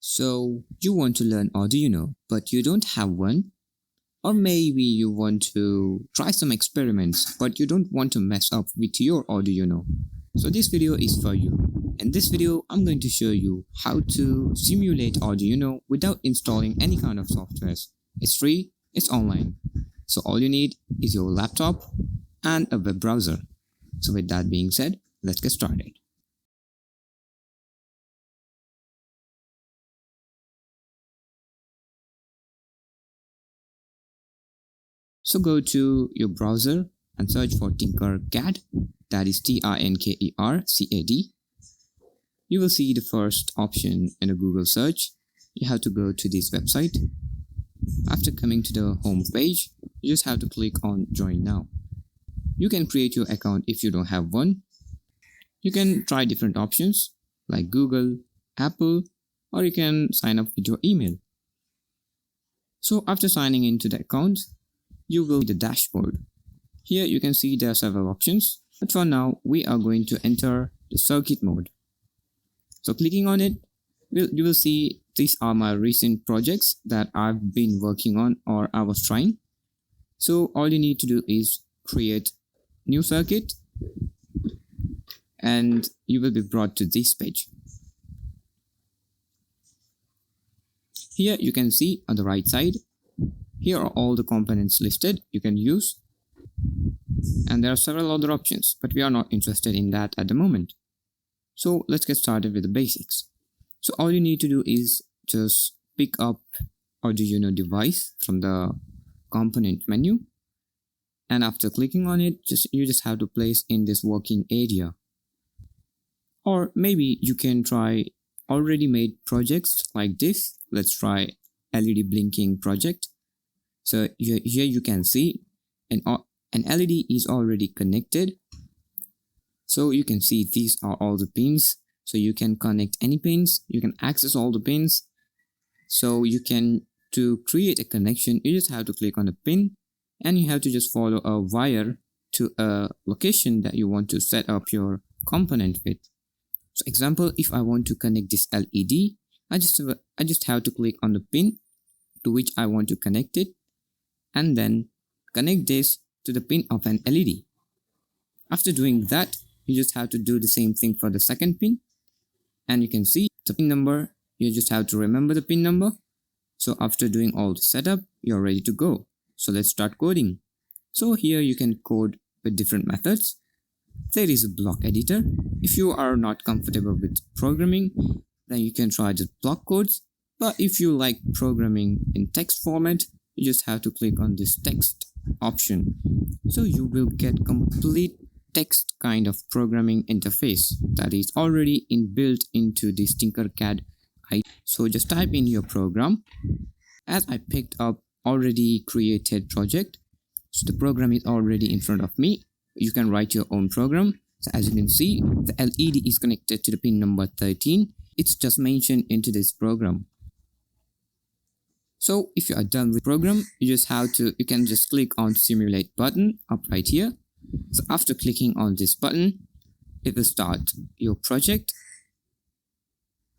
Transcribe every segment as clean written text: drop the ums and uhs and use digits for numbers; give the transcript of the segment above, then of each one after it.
So you want to learn Arduino, but you don't have one? Or maybe you want to try some experiments, but you don't want to mess up with your Arduino. So this video is for you. In this video, I'm going to show you how to simulate Arduino without installing any kind of software. It's free, it's online. So all you need is your laptop and a web browser. So with that being said, let's get started. So go to your browser and search for Tinkercad, that is Tinkercad. You will see the first option in a Google search. You have to go to this website. After coming to the home page, you just have to click on Join Now. You can create your account if you don't have one. You can try different options like Google, Apple, or you can sign up with your email. So after signing into the account, you will see the dashboard. Here you can see there are several options, but for now we are going to enter the circuit mode. So clicking on it, you will see these are my recent projects that I've been working on or I was trying. So all you need to do is create new circuit and you will be brought to this page. Here you can see on the right side, here are all the components listed you can use, and there are several other options, but we are not interested in that at the moment. So let's get started with the basics. So all you need to do is just pick up Arduino device from the component menu, and after clicking on it, you just have to place in this working area. Or maybe you can try already made projects like this. Let's try LED blinking project. So here you can see an LED is already connected. So you can see these are all the pins. So you can connect any pins. You can access all the pins. So to create a connection, you just have to click on the pin and you have to just follow a wire to a location that you want to set up your component with. So example, if I want to connect this LED, I just have to click on the pin to which I want to connect it, and then connect this to the pin of an LED. After doing that, you just have to do the same thing for the second pin, and you can see the pin number. You just have to remember the pin number. So after doing all the setup, you're ready to go. So let's start coding. So here you can code with different methods. There is a block editor. If you are not comfortable with programming, then you can try just block codes. But if you like programming in text format, you just have to click on this text option. So you will get complete text kind of programming interface that is already inbuilt into this Tinkercad. So just type in your program. As I picked up already created project, so the program is already in front of me. You can write your own program. So as you can see, the LED is connected to the pin number 13. It's just mentioned into this program. So if you are done with the program, you can just click on simulate button up right here. So after clicking on this button, it will start your project.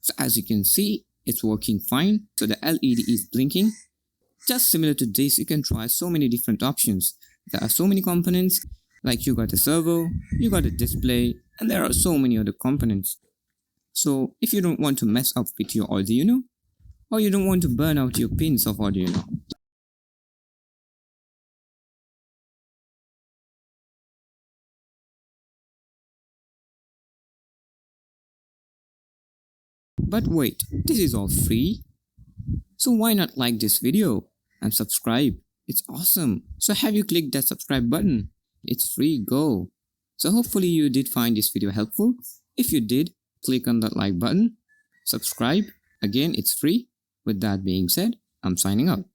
So as you can see, it's working fine. So the LED is blinking. Just similar to this, you can try so many different options. There are so many components, like you got a servo, you got a display, and there are so many other components. So if you don't want to mess up with your Arduino, or you don't want to burn out your pins of Arduino, but wait, this is all free. So why not like this video and subscribe? It's awesome. So have you clicked that subscribe button? It's free, go. So hopefully you did find this video helpful. If you did, click on that like button, subscribe. Again, it's free. With that being said, I'm signing out.